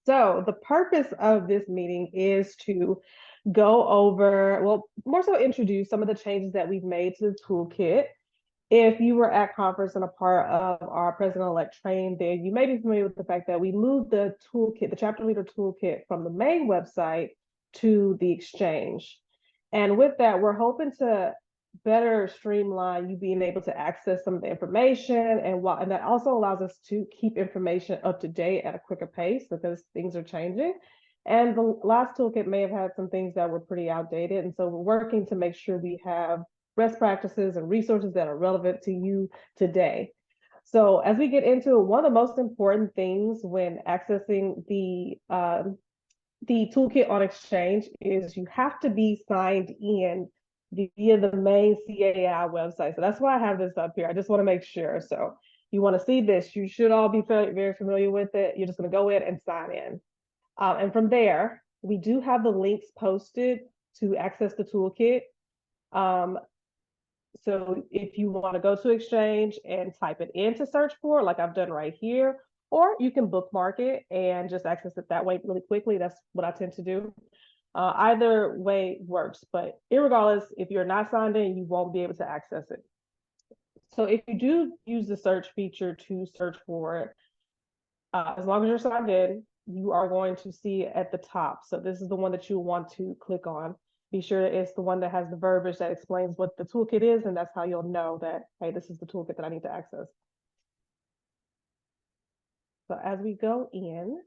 So the purpose of this meeting is to go over, well, more so introduce some of the changes that we've made to the toolkit. If you were at conference and a part of our president-elect training, then you may be familiar with the fact that we moved the toolkit, the chapter leader toolkit, from the main website to the exchange. And with that, we're hoping to better streamline you being able to access some of the information, and that also allows us to keep information up to date at a quicker pace because things are changing. And the last toolkit may have had some things that were pretty outdated, and so we're working to make sure we have best practices and resources that are relevant to you today. So as we get into it, one of the most important things when accessing the toolkit on Exchange is you have to be signed in via the main CAI website. So that's why I have this up here. I just want to make sure. So you want to see this, you should all be very familiar with it. You're just going to go in and sign in. And from there, we do have the links posted to access the toolkit. So if you want to go to Exchange and type it in to search for, like I've done right here, or you can bookmark it and just access it that way really quickly. That's what I tend to do. Either way works, but irregardless, if you're not signed in, you won't be able to access it. So if you do use the search feature to search for it, as long as you're signed in, you are going to see it at the top. So this is the one that you want to click on. Be sure it's the one that has the verbiage that explains what the toolkit is, and that's how you'll know that, hey, this is the toolkit that I need to access. So as we go in,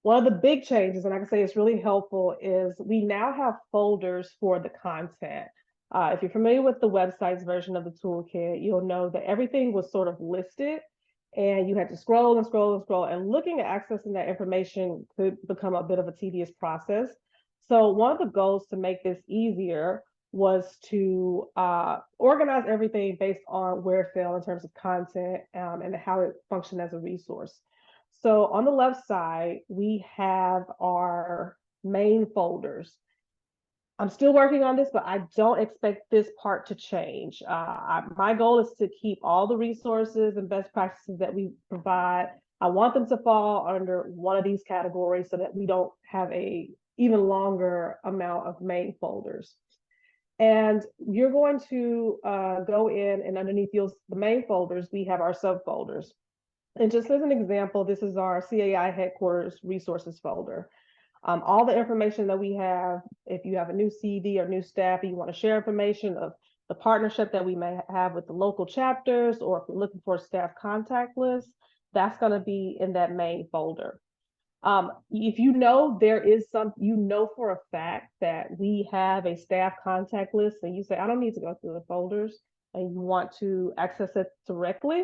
one of the big changes, and I can say it's really helpful, is we now have folders for the content. If you're familiar with the website's version of the toolkit, you'll know that everything was sort of listed and you had to scroll and scroll and scroll, and looking at accessing that information could become a bit of a tedious process. So one of the goals to make this easier was to organize everything based on where it fell in terms of content and how it functioned as a resource. So on the left side, we have our main folders. I'm still working on this, but I don't expect this part to change. My goal is to keep all the resources and best practices that we provide. I want them to fall under one of these categories so that we don't have a even longer amount of main folders. And you're going to go in, and underneath the main folders, we have our subfolders. And just as an example, this is our CAI headquarters resources folder. All the information that we have, if you have a new CD or new staff, and you want to share information of the partnership that we may have with the local chapters, or if you're looking for a staff contact list, that's going to be in that main folder. If you know there is you know for a fact that we have a staff contact list, and you say, I don't need to go through the folders, and you want to access it directly,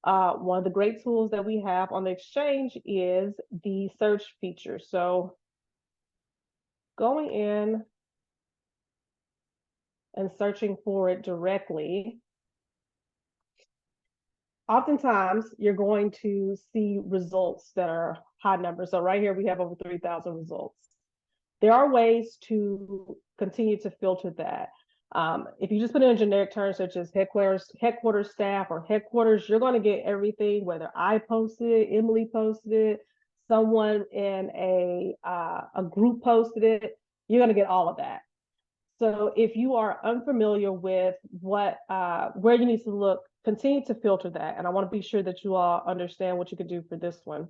one of the great tools that we have on the Exchange is the search feature. So going in and searching for it directly, oftentimes you're going to see results that are high numbers. So right here, we have over 3,000 results. There are ways to continue to filter that. If you just put in a generic term such as headquarters staff or headquarters, you're going to get everything, whether I posted it, Emily posted it, someone in a group posted it, you're going to get all of that. So if you are unfamiliar with where you need to look, continue to filter that. And I want to be sure that you all understand what you could do for this one.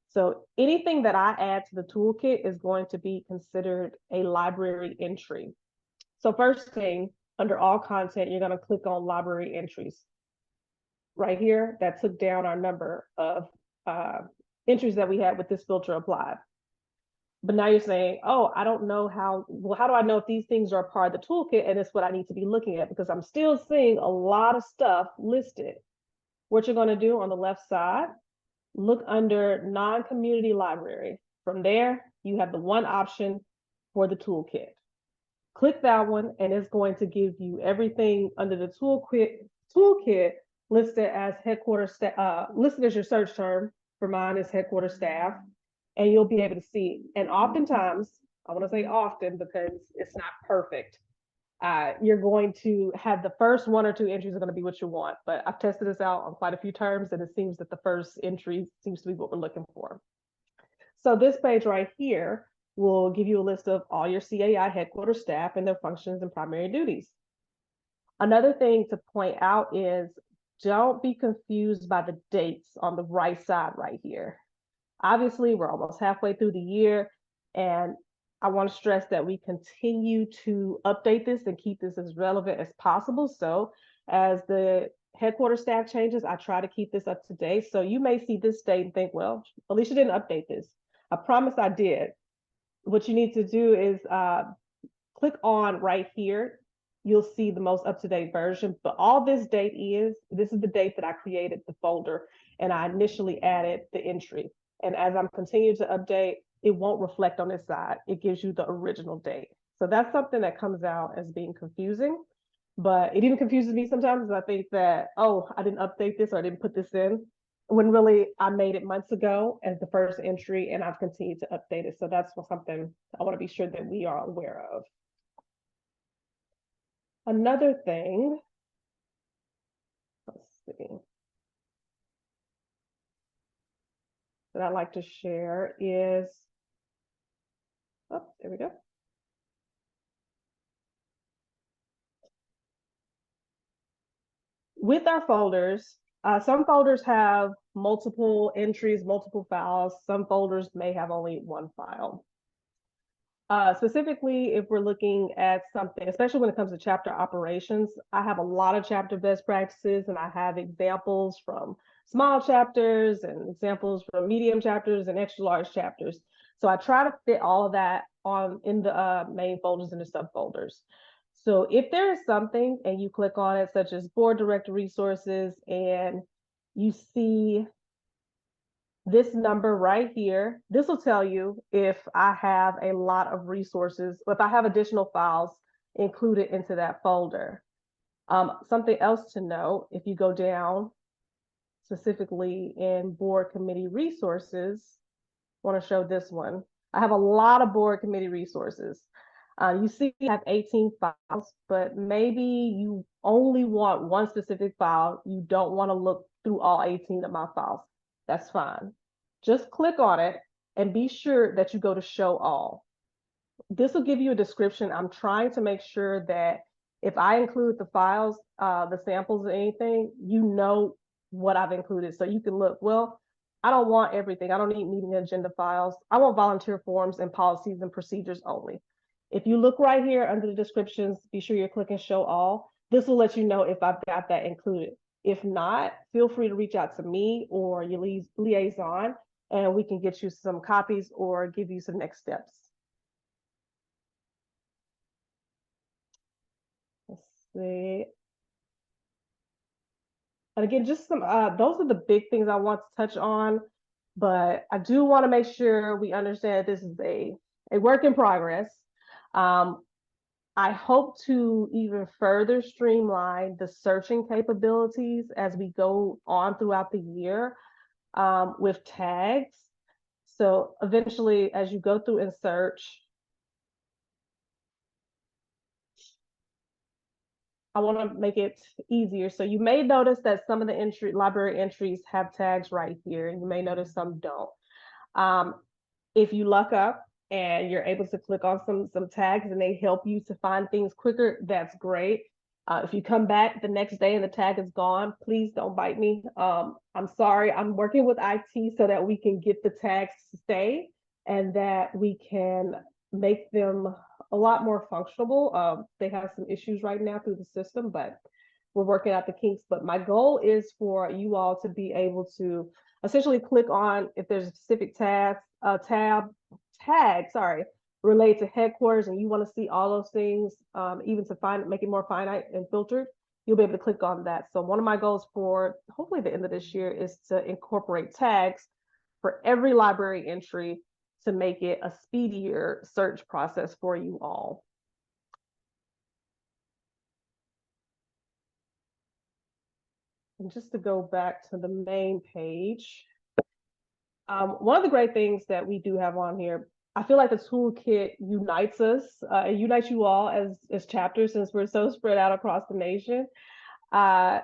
So anything that I add to the toolkit is going to be considered a library entry. So first thing, under all content, you're going to click on library entries. Right here, that took down our number of entries that we had with this filter applied. But now you're saying, oh, I don't know how do I know if these things are a part of the toolkit and it's what I need to be looking at, because I'm still seeing a lot of stuff listed. What you're going to do on the left side, look under non-community library. From there, you have the one option for the toolkit. Click that one, and it's going to give you everything under the toolkit listed as headquarters staff, listed as your search term. For mine is headquarters staff, and you'll be able to see. And oftentimes, I want to say often because it's not perfect, you're going to have the first one or two entries are going to be what you want. But I've tested this out on quite a few terms, and it seems that the first entry seems to be what we're looking for. So this page right here will give you a list of all your CAI headquarters staff and their functions and primary duties. Another thing to point out is don't be confused by the dates on the right side right here. Obviously, we're almost halfway through the year, and I want to stress that we continue to update this and keep this as relevant as possible. So as the headquarters staff changes, I try to keep this up to date. So you may see this date and think, well, Alicia didn't update this. I promise I did. What you need to do is click on right here. You'll see the most up-to-date version, but all this date this is the date that I created the folder and I initially added the entry. And as I'm continuing to update, it won't reflect on this side. It gives you the original date. So that's something that comes out as being confusing, but it even confuses me sometimes. I think that, oh, I didn't update this or I didn't put this in, when really I made it months ago as the first entry and I've continued to update it. So that's something I want to be sure that we are aware of. Another thing, let's see, that I'd like to share is, oh, there we go. With our folders, some folders have multiple entries, multiple files. Some folders may have only one file. Specifically, if we're looking at something, especially when it comes to chapter operations, I have a lot of chapter best practices and I have examples from small chapters and examples from medium chapters and extra large chapters. So I try to fit all of that in the main folders and the subfolders. So if there is something and you click on it, such as board director resources, and you see this number right here, this will tell you if I have a lot of resources, if I have additional files included into that folder. Something else to note, if you go down specifically in board committee resources, I want to show this one. I have a lot of board committee resources. You see I have 18 files, but maybe you only want one specific file. You don't want to look through all 18 of my files. That's fine. Just click on it and be sure that you go to show all. This will give you a description. I'm trying to make sure that if I include the files, the samples or anything, you know what I've included. So you can look, well, I don't want everything. I don't need meeting agenda files. I want volunteer forms and policies and procedures only. If you look right here under the descriptions, be sure you're clicking show all. This will let you know if I've got that included. If not, feel free to reach out to me or your liaison, and we can get you some copies or give you some next steps. Let's see. And again, just some, those are the big things I want to touch on, but I do want to make sure we understand this is a work in progress. I hope to even further streamline the searching capabilities as we go on throughout the year with tags. So eventually, as you go through and search, I want to make it easier. So you may notice that some of the library entries have tags right here, and you may notice some don't. If you luck up and you're able to click on some tags and they help you to find things quicker, that's great. If you come back the next day and the tag is gone, please don't bite me. I'm sorry, I'm working with IT so that we can get the tags to stay and that we can make them a lot more functional. They have some issues right now through the system, but we're working out the kinks. But my goal is for you all to be able to essentially click on if there's a specific tag related to headquarters and you want to see all those things, even to make it more finite and filtered, you'll be able to click on that. So one of my goals for hopefully the end of this year is to incorporate tags for every library entry to make it a speedier search process for you all. And just to go back to the main page, one of the great things that we do have on here, I feel like the toolkit unites us, it unites you all as chapters since we're so spread out across the nation. Uh,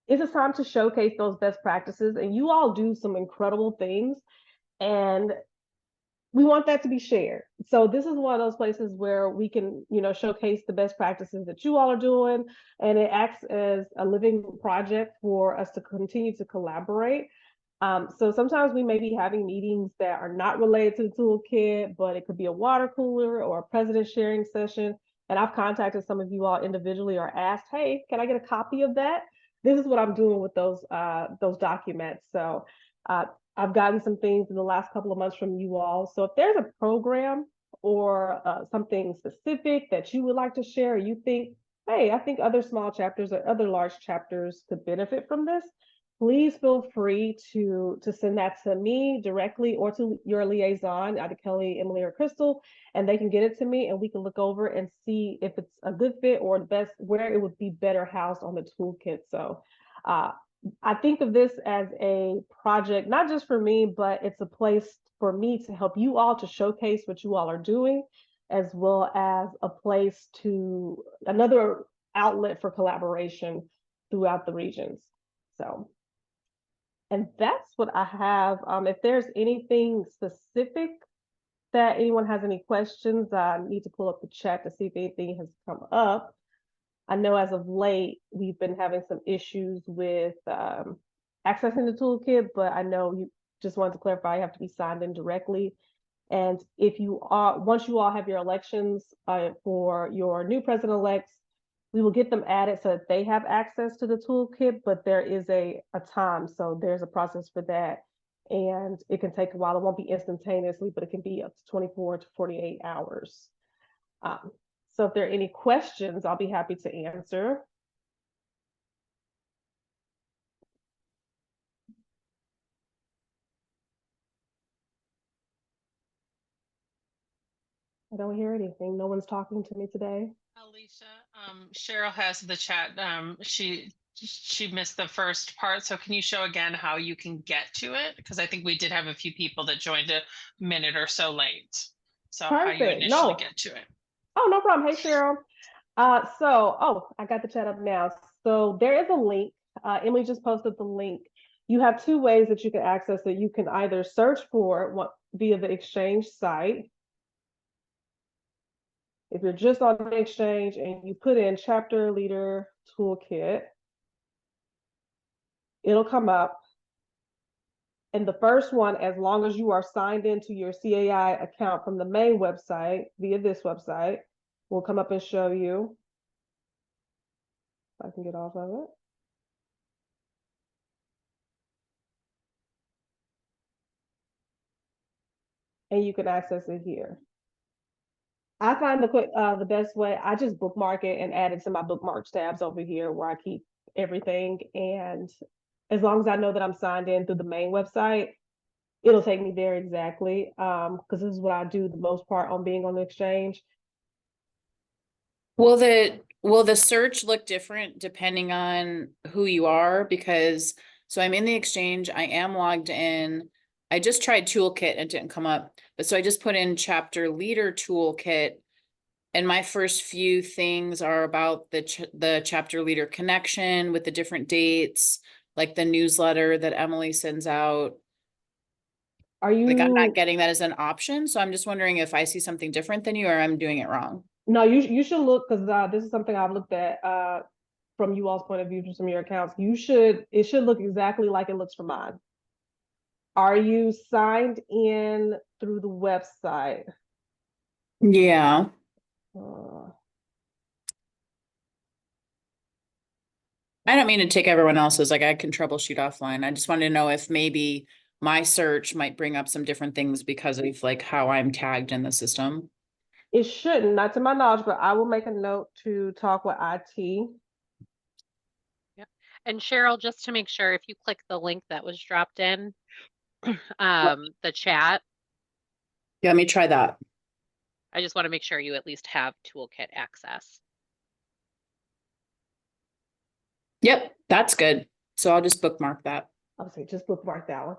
it's a time to showcase those best practices, and you all do some incredible things, and we want that to be shared. So this is one of those places where we can, showcase the best practices that you all are doing, and it acts as a living project for us to continue to collaborate. So sometimes we may be having meetings that are not related to the toolkit, but it could be a water cooler or a president sharing session. And I've contacted some of you all individually or asked, hey, can I get a copy of that? This is what I'm doing with those documents. So uh, I've gotten some things in the last couple of months from you all. So if there's a program or something specific that you would like to share, you think, hey, I think other small chapters or other large chapters could benefit from this, please feel free to send that to me directly or to your liaison, either Kelly, Emily, or Crystal, and they can get it to me and we can look over and see if it's a good fit or the best, where it would be better housed on the toolkit. So uh, I think of this as a project, not just for me, but it's a place for me to help you all to showcase what you all are doing, as well as a place to another outlet for collaboration throughout the regions. So, and that's what I have. If there's anything specific that anyone has any questions, I need to pull up the chat to see if anything has come up. I know as of late, we've been having some issues with accessing the toolkit, but I know you just wanted to clarify, you have to be signed in directly. And if you are, once you all have your elections for your new president-elects, we will get them added so that they have access to the toolkit, but there is a time. So there's a process for that. And it can take a while. It won't be instantaneously, but it can be up to 24 to 48 hours. So if there are any questions, I'll be happy to answer. I don't hear anything. No one's talking to me today. Alicia, Cheryl has the chat. She missed the first part. So can you show again how you can get to it? Because I think we did have a few people that joined a minute or so late. So Perfect. how you initially get to it. Oh, no problem. Hey, Cheryl. I got the chat up now. So there is a link. Emily just posted the link. You have two ways that you can access it. You can either search for it via the Exchange site. If you're just on the Exchange and you put in Chapter Leader Toolkit, it'll come up. And the first one, as long as you are signed into your CAI account from the main website via this website, will come up and show you. If I can get off of it. And you can access it here. I find the best way, I just bookmark it and add it to my bookmarks tabs over here where I keep everything. And as long as I know that I'm signed in through the main website, it'll take me there exactly. Because this is what I do the most part on being on the Exchange. Will the search look different depending on who you are? Because so I'm in the Exchange, I am logged in. I just tried Toolkit and it didn't come up. But so I just put in Chapter Leader Toolkit, and my first few things are about the Chapter Leader connection with the different dates, like the newsletter that Emily sends out. Are you like, I'm not getting that as an option, so I'm just wondering if I see something different than you or I'm doing it wrong. No, you should look, because this is something I've looked at from you all's point of view, from some of your accounts. It should look exactly like it looks for mine. Are you signed in through the website? Yeah. I don't mean to take everyone else's, like I can troubleshoot offline. I just wanted to know if maybe my search might bring up some different things because of like how I'm tagged in the system. It shouldn't, not to my knowledge, but I will make a note to talk with IT. Yep. And Cheryl, just to make sure, if you click the link that was dropped in, the chat. Yeah, let me try that. I just want to make sure you at least have Toolkit access. Yep, that's good. So I'll just bookmark that. I'll say just bookmark that one.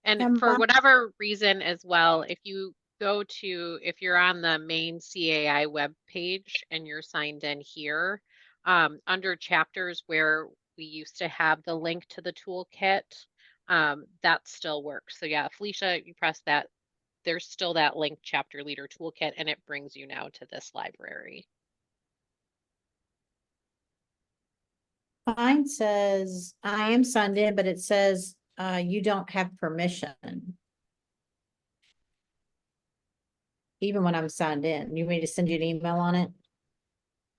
And for whatever reason as well, if you go to, if you're on the main CAI web page and you're signed in here, under chapters where we used to have the link to the toolkit, that still works. So yeah, Felicia, you press that, there's still that link, chapter leader toolkit, and it brings you now to this library. Mine says, I am signed in, but it says, you don't have permission. Even when I'm signed in, you want me to send you an email on it?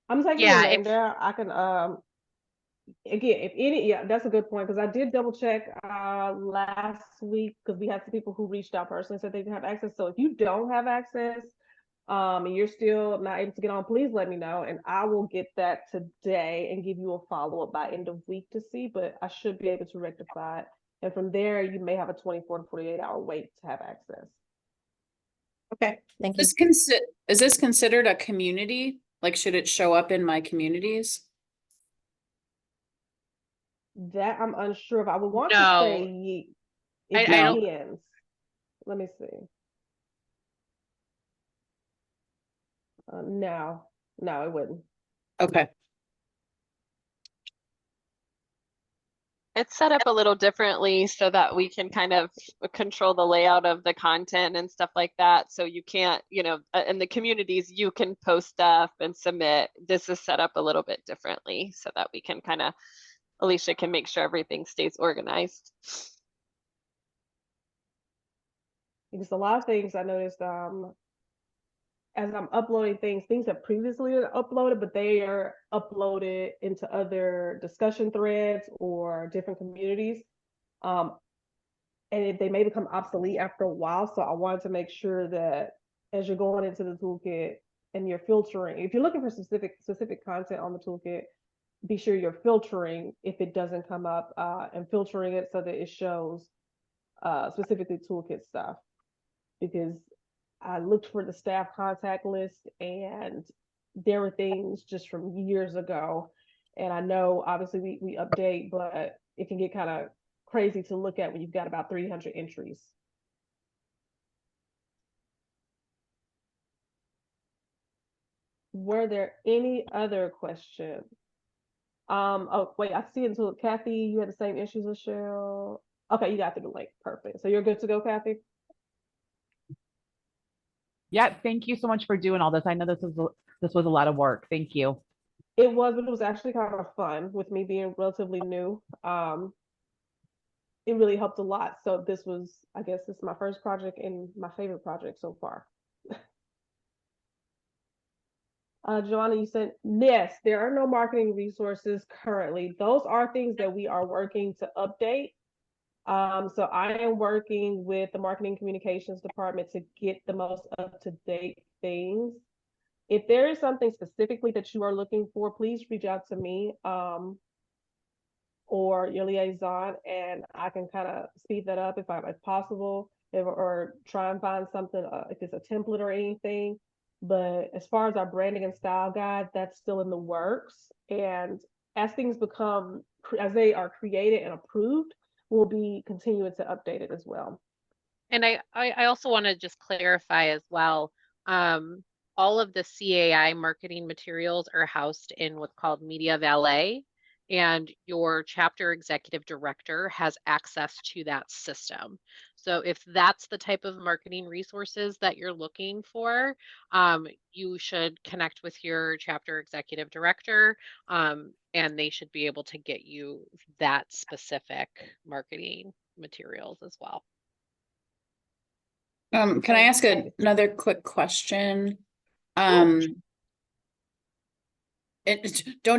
I'm taking Yeah, your name if- there. I can again, if any, yeah, that's a good point, because I did double check last week, because we had some people who reached out personally said they didn't have access. So if you don't have access, and you're still not able to get on, please let me know, and I will get that today and give you a follow-up by end of week to see, but I should be able to rectify it. And from there, you may have a 24 to 48-hour wait to have access. Okay, thank you. Is this considered a community? Like, should it show up in my communities? That I'm unsure of. I would want to No. say it I don't- depends. Let me see. No, it wouldn't. Okay. It's set up a little differently so that we can kind of control the layout of the content and stuff like that. So you can't, you know, in the communities, you can post stuff and submit. This is set up a little bit differently so that we can kind of, Alicia can make sure everything stays organized. Because a lot of things I noticed, as I'm uploading things have previously been uploaded, but they are uploaded into other discussion threads or different communities. And they may become obsolete after a while. So I wanted to make sure that as you're going into the toolkit and you're filtering, if you're looking for specific content on the toolkit, be sure you're filtering if it doesn't come up, and filtering it so that it shows specifically toolkit stuff. Because I looked for the staff contact list and there were things just from years ago. And I know obviously we update, but it can get kind of crazy to look at when you've got about 300 entries. Were there any other questions? Oh wait, I see it until Kathy, you had the same issues as Cheryl. Okay, you got through the link. Perfect. So you're good to go, Kathy? Yeah, thank you so much for doing all this. I know this was a lot of work. Thank you. It was, but it was actually kind of fun with me being relatively new. It really helped a lot. So this was, I guess this is my first project and my favorite project so far. Joanna, you said, yes, there are no marketing resources currently. Those are things that we are working to update. So I am working with the marketing communications department to get the most up-to-date things. If there is something specifically that you are looking for, please reach out to me or your liaison, and I can kind of speed that up if possible, or try and find something, if it's a template or anything. But as far as our branding and style guide, that's still in the works. And as things as they are created and approved, we'll be continuing to update it as well. And I also want to just clarify as well, all of the CAI marketing materials are housed in what's called Media Valet, and your chapter executive director has access to that system. So if that's the type of marketing resources that you're looking for, you should connect with your chapter executive director, and they should be able to get you that specific marketing materials as well. Can I ask another quick question? Don't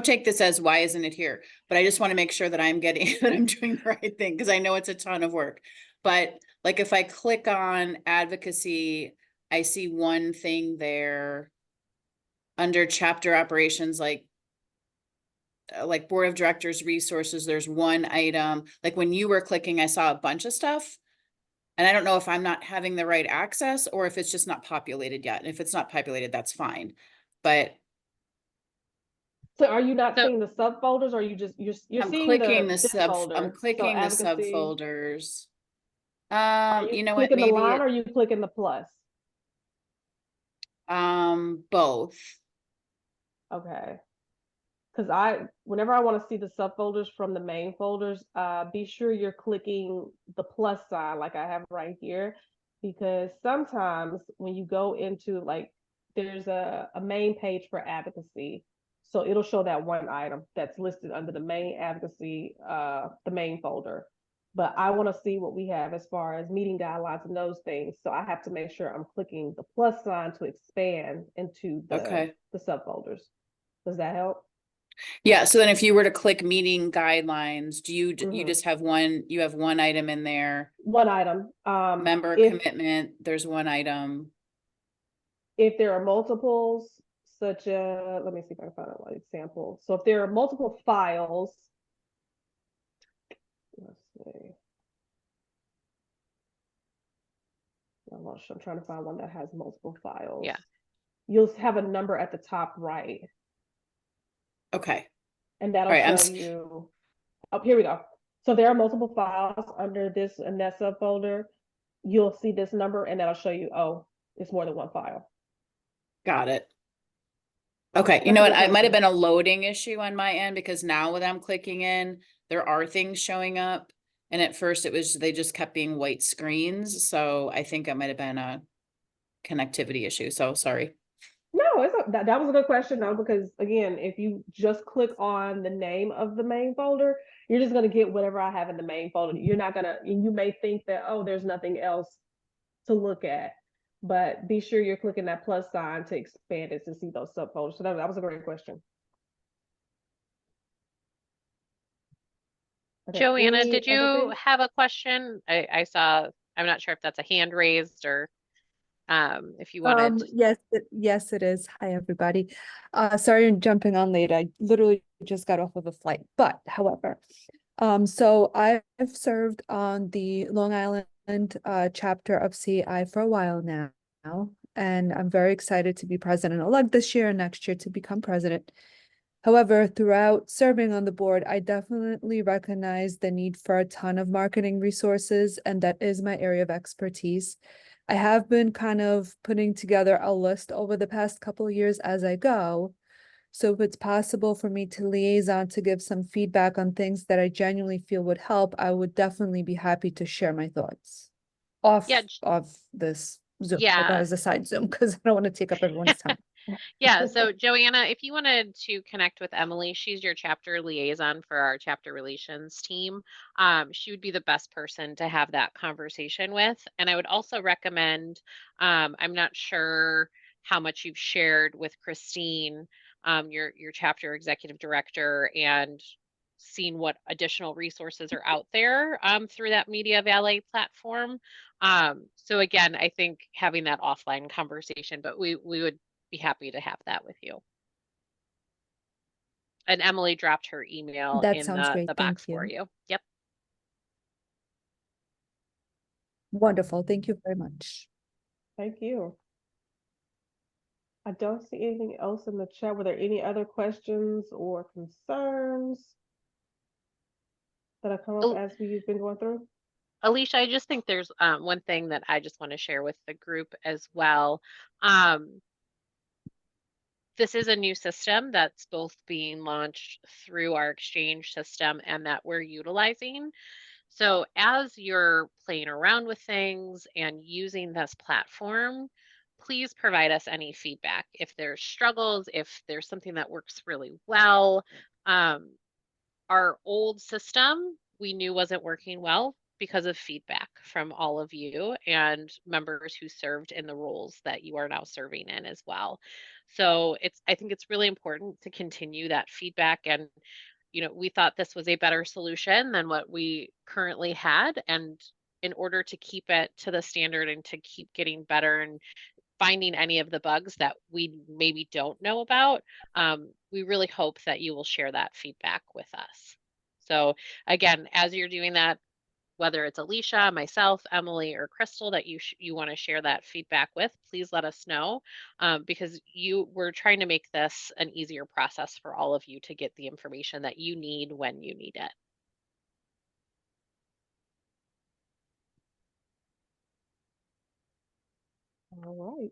take this as why isn't it here, but I just want to make sure that I'm getting that I'm doing the right thing, because I know it's a ton of work. But like if I click on advocacy, I see one thing there under chapter operations, like board of directors resources. There's one item. Like when you were clicking, I saw a bunch of stuff. And I don't know if I'm not having the right access or if it's just not populated yet. And if it's not populated, that's fine. But so are you not seeing the subfolders, or you're I'm seeing clicking the I'm folder? clicking the Advocacy. subfolders. Are you You know what, clicking the maybe, line or are you clicking the plus? both. Okay. Because whenever I want to see the subfolders from the main folders, be sure you're clicking the plus sign like I have right here, because sometimes when you go into like, there's a main page for advocacy. So it'll show that one item that's listed under the main advocacy, the main folder. But I want to see what we have as far as meeting guidelines and those things. So I have to make sure I'm clicking the plus sign to expand into Okay. the subfolders. Does that help? Yeah, so then if you were to click meeting guidelines, do you, you Mhm. just have one, you have one item in there? One item. Member If commitment, there's one item. if there are multiples, such as, let me see if I can find an example. So if there are multiple files, let's see. I'm trying to find one that has multiple files. Yeah. You'll have a number at the top right, Okay. and that'll All right, show you. Oh, here we go. So there are multiple files under this and that subfolder. You'll see this number, and that'll show you, oh, it's more than one file. got it. Okay, you That's know a what, good it might have question. been a loading issue on my end because now when I'm clicking in, there are things showing up. And at first it was, they just kept being white screens, so I think it might have been a connectivity issue, so sorry. No, that was a good question though, because again, if you just click on the name of the main folder, you're just gonna get whatever I have in the main folder. You're not gonna, and you may think that, oh, there's nothing else to look at, but be sure you're clicking that plus sign to expand it to see those subfolders. So that was a great question. Okay, Joanna, did any other you things? have a question? I saw, I'm not sure if that's a hand raised or if you wanted. Yes, yes, it is. Hi, everybody. Sorry I'm jumping on late. I literally just got off of a flight. But however, so I've served on the Long Island chapter of CAI for a while now, and I'm very excited to be president-elect this year and next year to become president. However, throughout serving on the board, I definitely recognize the need for a ton of marketing resources, and that is my area of expertise. I have been kind of putting together a list over the past couple of years as I go. So if it's possible for me to liaison to give some feedback on things that I genuinely feel would help, I would definitely be happy to share my thoughts off Yeah, of this Zoom, like yeah. as a side Zoom, because I don't want to take up everyone's time. Yeah, so Joanna, if you wanted to connect with Emily, she's your chapter liaison for our chapter relations team. She would be the best person to have that conversation with. And I would also recommend, I'm not sure how much you've shared with Christine, your chapter executive director, and seen what additional resources are out there through that Media Valet platform. So again, I think having that offline conversation, but we would be happy to have that with you. And Emily dropped her email That in sounds great. the Thank box for you. you. Yep. Wonderful. Thank you very much. Thank you. I don't see anything else in the chat. Were there any other questions or concerns that have come up Oh, as we've been going through? Alicia, I just think there's one thing that I just want to share with the group as well. This is a new system that's both being launched through our exchange system and that we're utilizing. So as you're playing around with things and using this platform, please provide us any feedback. If there's struggles, if there's something that works really well. Our old system we knew wasn't working well because of feedback from all of you and members who served in the roles that you are now serving in as well. So I think it's really important to continue that feedback. And we thought this was a better solution than what we currently had. And in order to keep it to the standard and to keep getting better and finding any of the bugs that we maybe don't know about, we really hope that you will share that feedback with us. So again, as you're doing that, whether it's Alicia, myself, Emily, or Crystal that you want to share that feedback with, please let us know, because we're trying to make this an easier process for all of you to get the information that you need when you need it. All right.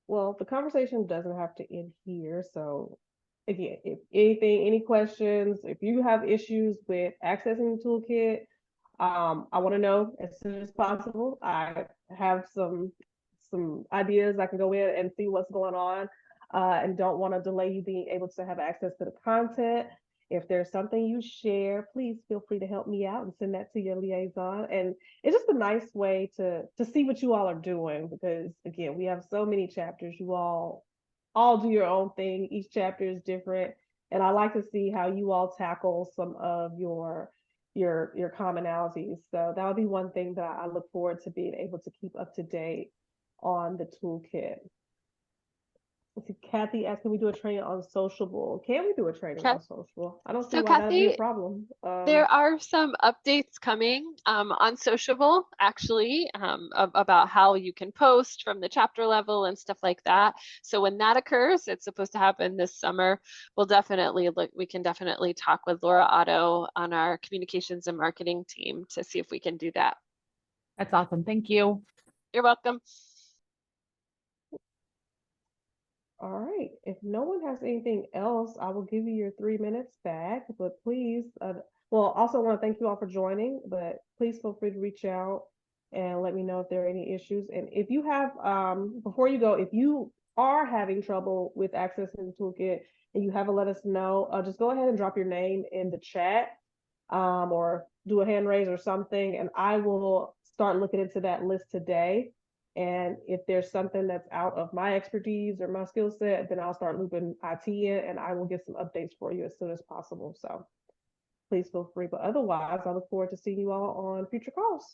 Well, the conversation doesn't have to end here. So again, if anything, any questions, if you have issues with accessing the toolkit, I want to know as soon as possible. I have some ideas. I can go in and see what's going on, and don't want to delay you being able to have access to the content. If there's something you share, please feel free to help me out and send that to your liaison. And it's just a nice way to see what you all are doing, because again, we have so many chapters. You all do your own thing. Each chapter is different, and I like to see how you all tackle some of your commonalities. So that would be one thing that I look forward to being able to keep up to date on the toolkit. Let's see, Kathy asked, can we do a training on Sociable? Can we do a training on Sociable? I don't see So why that'd be a Kathy, problem. there are some updates coming on Sociable, actually, about how you can post from the chapter level and stuff like that. So when that occurs, it's supposed to happen this summer. We'll definitely look, we can definitely talk with Laura Otto on our communications and marketing team to see if we can do that. That's awesome. Thank you. You're welcome. All right. If no one has anything else, I will give you your 3 minutes back. But please, well, also want to thank you all for joining. But please feel free to reach out and let me know if there are any issues. And if you have, before you go, if you are having trouble with accessing the toolkit and you haven't let us know, just go ahead and drop your name in the chat, or do a hand raise or something, and I will start looking into that list today. And if there's something that's out of my expertise or my skill set, then I'll start looping IT in, and I will get some updates for you as soon as possible. So please feel free. But otherwise, I look forward to seeing you all on future calls.